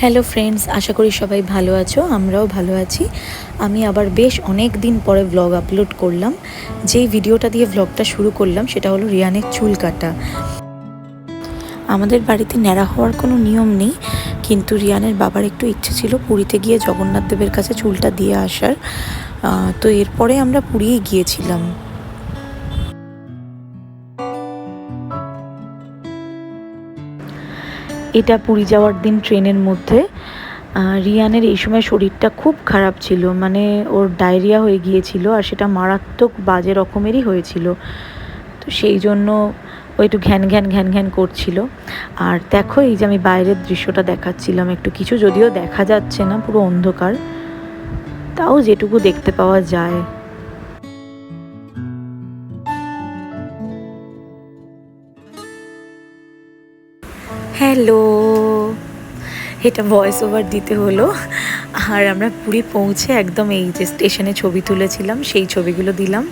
Hello friends, আশা করি সবাই ভালো আছো। আমরাও ভালো আছি। আমি আবার বেশ অনেক দিন পরে ব্লগ আপলোড করলাম। যেই ভিডিওটা দিয়ে ব্লগটা শুরু করলাম সেটা হলো রিয়ানের চুল কাটা। আমাদের বাড়িতে ন্যাড়া হওয়ার কোনো নিয়ম নেই, কিন্তু রিয়ানের বাবার একটু ইচ্ছে ছিল পুরীতে গিয়ে জগন্নাথ দেবের কাছে চুলটা দিয়ে আসার। তো এরপরে আমরা পুরীই গিয়েছিলাম। এটা পুরী যাওয়ার দিন ট্রেনের মধ্যে। রিয়ানের এই সময় শরীরটা খুব খারাপ ছিল, মানে ওর ডায়রিয়া হয়ে গিয়েছিল, আর সেটা মারাত্মক বাজে রকমেরই হয়েছিল। তো সেই জন্য ও একটু ঘ্যান ঘ্যান ঘ্যান ঘ্যান করছিল। আর দেখো, এই যে আমি বাইরের দৃশ্যটা দেখাচ্ছিলাম, একটু কিছু যদিও দেখা যাচ্ছে না, পুরো অন্ধকার, তাও যেটুকু দেখতে পাওয়া যায়। হ্যালো, এটা ভয়েস ওভার দিতে হলো। আর আমরা পুরী পৌঁছে একদম এই যে স্টেশনে ছবি তুলেছিলাম সেই ছবিগুলো দিলাম।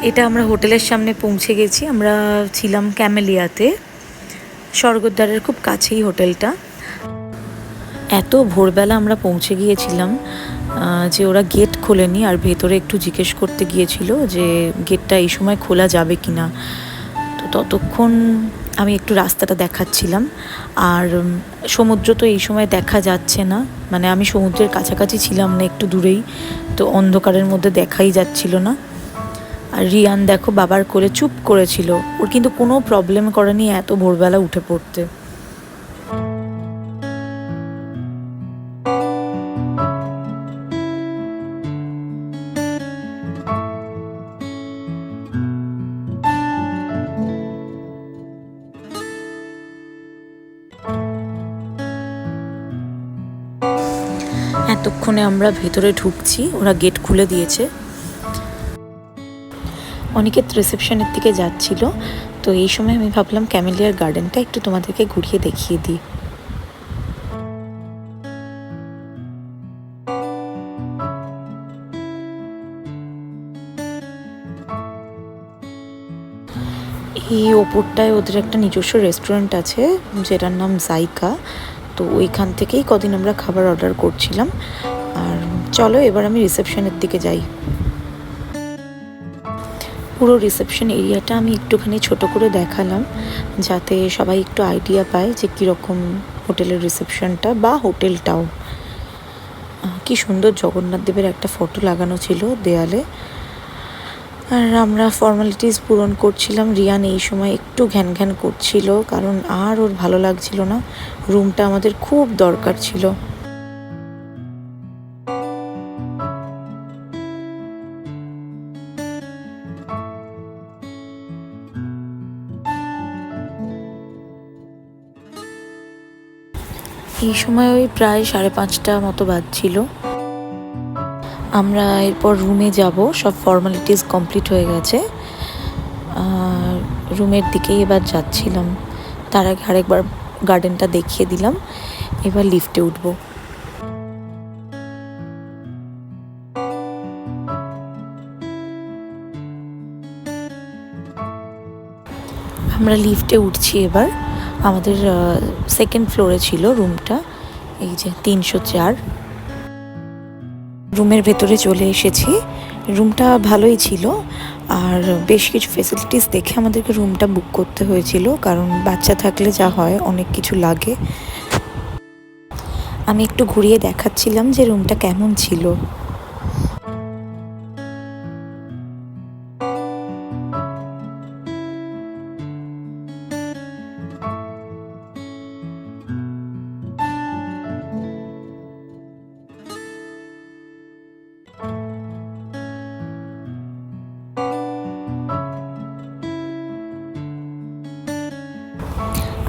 এটা আমরা হোটেলের সামনে পৌঁছে গেছি। আমরা ছিলাম ক্যামেলিয়াতে, স্বর্গদ্বারের খুব কাছেই হোটেলটা। এত ভোরবেলা আমরা পৌঁছে গিয়েছিলাম যে ওরা গেট খোলেনি, আর ভেতরে একটু জিজ্ঞেস করতে গিয়েছিল যে গেটটা এই সময় খোলা যাবে কি না। তো ততক্ষণ আমি একটু রাস্তাটা দেখাচ্ছিলাম। আর সমুদ্র তো এই সময় দেখা যাচ্ছে না, মানে আমি সমুদ্রের কাছাকাছি ছিলাম না, একটু দূরেই, তো অন্ধকারের মধ্যে দেখাই যাচ্ছিল না। আর রিয়ান দেখো বাবার কোলে চুপ করেছিল, ওর কিন্তু কোনো প্রবলেম করেনি এত ভোরবেলা উঠে পড়তে। এতক্ষণে আমরা ভেতরে ঢুকছি, ওরা গেট খুলে দিয়েছে। অনেকে রিসেপশনের দিকে যাচ্ছিল, তো এই সময় আমি ভাবলাম ক্যামেলিয়ার গার্ডেনটা একটু তোমাদেরকে ঘুরিয়ে দেখিয়ে দিই। এই ওপরটায় ওদের একটা নিজস্ব রেস্টুরেন্ট আছে যেটার নাম জাইকা। তো ওইখান থেকেই কদিন আমরা খাবার অর্ডার করছিলাম। আর চলো এবার আমি রিসেপশনের দিকে যাই। পুরো রিসেপশন এরিয়াটা আমি একটুখানি ছোট করে দেখালাম, যাতে সবাই একটু আইডিয়া পায় যে কীরকম হোটেলের রিসেপশনটা বা হোটেলটাও। কি সুন্দর জগন্নাথ দেবের একটা ফটো লাগানো ছিল দেয়ালে। আর আমরা ফর্মালিটিস পূরণ করছিলাম। রিয়ান এই সময় একটু ঘ্যান ঘ্যান করছিল, কারণ আর ওর ভালো লাগছিল না। রুমটা আমাদের খুব দরকার ছিল। এই সময় ওই প্রায় 5:30 মতো বাজছিল। আমরা এরপর রুমে যাব, সব ফর্মালিটিস কমপ্লিট হয়ে গেছে। রুমের দিকেই এবার যাচ্ছিলাম। তার আগে আরেকবার গার্ডেনটা দেখিয়ে দিলাম। এবার লিফটে উঠব। আমরা লিফটে উঠছি এবার। আমাদের সেকেন্ড ফ্লোরে ছিল রুমটা, এই যে 304। রুমের ভেতরে চলে এসেছি। রুমটা ভালোই ছিল, আর বেশ কিছু ফেসিলিটিস দেখে আমাদেরকে রুমটা বুক করতে হয়েছিল, কারণ বাচ্চা থাকলে যা হয় অনেক কিছু লাগে। আমি একটু ঘুরিয়ে দেখাচ্ছিলাম যে রুমটা কেমন ছিল।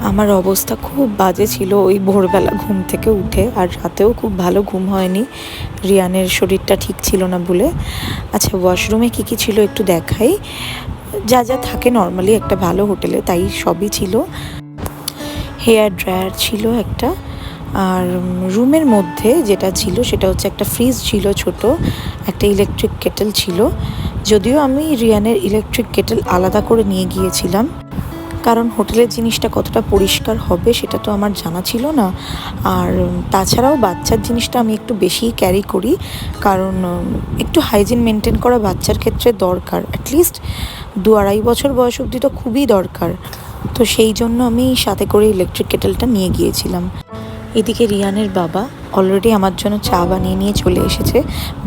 আমার অবস্থা খুব বাজে ছিল ওই ভোরবেলা ঘুম থেকে উঠে, আর রাতেও খুব ভালো ঘুম হয়নি, রিয়ানের শরীরটা ঠিক ছিল না বলে। আচ্ছা, ওয়াশরুমে কী কী ছিল একটু দেখাই। যা যা থাকে নর্মালি একটা ভালো হোটেলে, তাই সবই ছিল। হেয়ার ড্রায়ার ছিল একটা, আর রুমের মধ্যে যেটা ছিল সেটা হচ্ছে একটা ফ্রিজ ছিল ছোট, একটা ইলেকট্রিক কেটেল ছিল। যদিও আমি রিয়ানের ইলেকট্রিক কেটেল আলাদা করে নিয়ে গিয়েছিলাম, কারণ হোটেলের জিনিসটা কতটা পরিষ্কার হবে সেটা তো আমার জানা ছিল না। আর তাছাড়াও বাচ্চার জিনিসটা আমি একটু বেশিই ক্যারি করি, কারণ একটু হাইজিন মেনটেন করা বাচ্চার ক্ষেত্রে দরকার। অ্যাটলিস্ট 2-2.5 বছর বয়স অবধি তো খুবই দরকার। তো সেই জন্য আমি সাথে করে ইলেকট্রিক কেটেলটা নিয়ে গিয়েছিলাম। এদিকে রিয়ানের বাবা অলরেডি আমার জন্য চা বানিয়ে নিয়ে চলে এসেছে।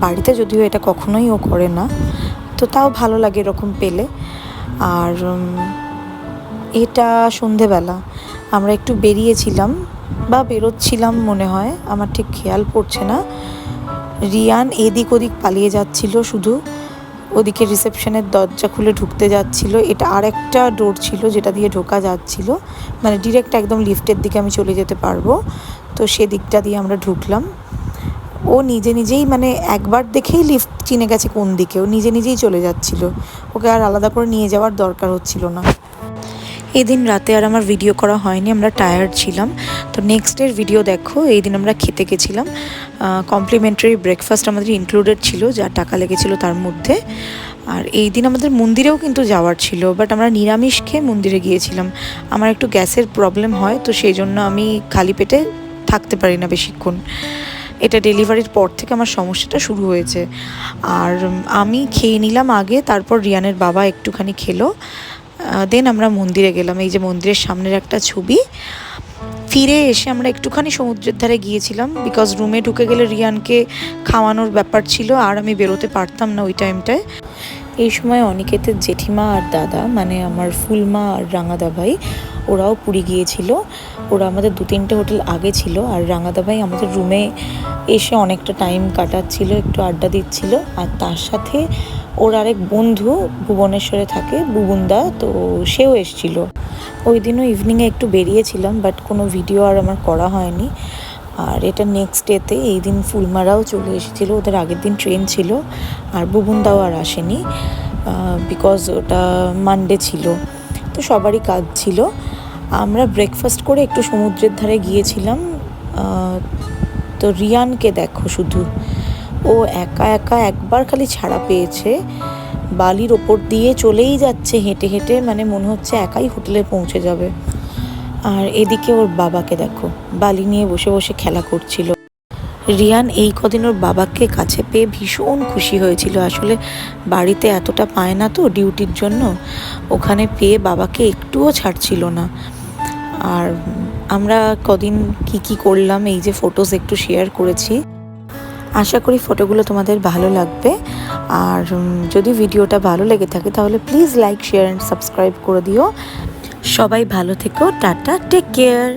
বাড়িতে যদিও এটা কখনোই ও করে না, তো তাও ভালো লাগে এরকম পেলে। আর এটা সন্ধেবেলা আমরা একটু বেরিয়েছিলাম বা বেরোচ্ছিলাম মনে হয়, আমার ঠিক খেয়াল পড়ছে না। রিয়ান এদিক ওদিক পালিয়ে যাচ্ছিল শুধু, ওদিকে রিসেপশনের দরজা খুলে ঢুকতে যাচ্ছিল। এটা আরেকটা ডোর ছিল যেটা দিয়ে ঢোকা যাচ্ছিল, মানে ডিরেক্ট একদম লিফটের দিকে আমি চলে যেতে পারবো, তো সেদিকটা দিয়ে আমরা ঢুকলাম। ও নিজে নিজেই মানে একবার দেখেই লিফট চিনে গেছে কোন দিকে, ও নিজে নিজেই চলে যাচ্ছিল, ওকে আর আলাদা করে নিয়ে যাওয়ার দরকার হচ্ছিল না। এদিন রাতে আর আমার ভিডিও করা হয়নি, আমরা টায়ার্ড ছিলাম। তো নেক্সটের ভিডিও দেখো। এই দিন আমরা খেতে গেছিলাম, কমপ্লিমেন্টারি ব্রেকফাস্ট আমাদের ইনক্লুডেড ছিল, যা টাকা লেগেছিল তার মধ্যে। আর এই দিন আমাদের মন্দিরেও কিন্তু যাওয়ার ছিল, বাট আমরা নিরামিষ খেয়ে মন্দিরে গিয়েছিলাম। আমার একটু গ্যাসের প্রবলেম হয়, তো সেই জন্য আমি খালি পেটে থাকতে পারি না বেশিক্ষণ। এটা ডেলিভারির পর থেকে আমার সমস্যাটা শুরু হয়েছে। আর আমি খেয়ে নিলাম আগে, তারপর রিয়ানের বাবা একটুখানি খেলো, দেন আমরা মন্দিরে গেলাম। এই যে মন্দিরের সামনের একটা ছবি। ফিরে এসে আমরা একটুখানি সমুদ্রের ধারে গিয়েছিলাম, বিকজ রুমে ঢুকে গেলে রিয়ানকে খাওয়ানোর ব্যাপার ছিল, আর আমি বেরোতে পারতাম না ওই টাইমটায়। এই সময় অনিকেতের জেঠিমা আর দাদা, মানে আমার ফুলমা আর রাঙাদা ভাই, ওরাও পুরী গিয়েছিল। ওরা আমাদের 2-3টে হোটেল আগে ছিল। আর রাঙাদা ভাই আমাদের রুমে এসে অনেকটা টাইম কাটাচ্ছিল, একটু আড্ডা দিচ্ছিল। আর তার সাথে ওর আরেক বন্ধু ভুবনেশ্বরে থাকে, বুবুনদা, তো সেও এসেছিল। ওই দিনও ইভিনিংয়ে একটু বেরিয়েছিলাম, বাট কোনো ভিডিও আর আমার করা হয়নি। আর এটা নেক্সট ডেতে, এই দিন ফুলমারাও চলে এসেছিলো, ওদের আগের দিন ট্রেন ছিল। আর বুবুনদাও আর আসেনি, বিকজ ওটা মানডে ছিল, তো সবারই কাজ ছিল। আমরা ব্রেকফাস্ট করে একটু সমুদ্রের ধারে গিয়েছিলাম। তো রিয়ানকে দেখো শুধু, ও একা একা একবার খালি ছাড়া পেয়েছে, বালির ওপর দিয়ে চলেই যাচ্ছে হেঁটে হেঁটে, মানে মনে হচ্ছে একাই হোটেলে পৌঁছে যাবে। আর এদিকে ওর বাবাকে দেখো, বালি নিয়ে বসে বসে খেলা করছিল। রিয়ান এই কদিন ওর বাবাকে কাছে পেয়ে ভীষণ খুশি হয়েছিল। আসলে বাড়িতে এতটা পায় না তো ডিউটির জন্য, ওখানে পেয়ে বাবাকে একটুও ছাড়ছিল না। আর আমরা কদিন কি করলাম, এই যে ফটোস একটু শেয়ার করেছি। আশা করি ফটোগুলো তোমাদের ভালো লাগবে। আর যদি ভিডিওটা ভালো লেগে থাকে তাহলে please like, share and subscribe করে দিও। সবাই ভালো থেকো, টাটা, টেক কেয়ার।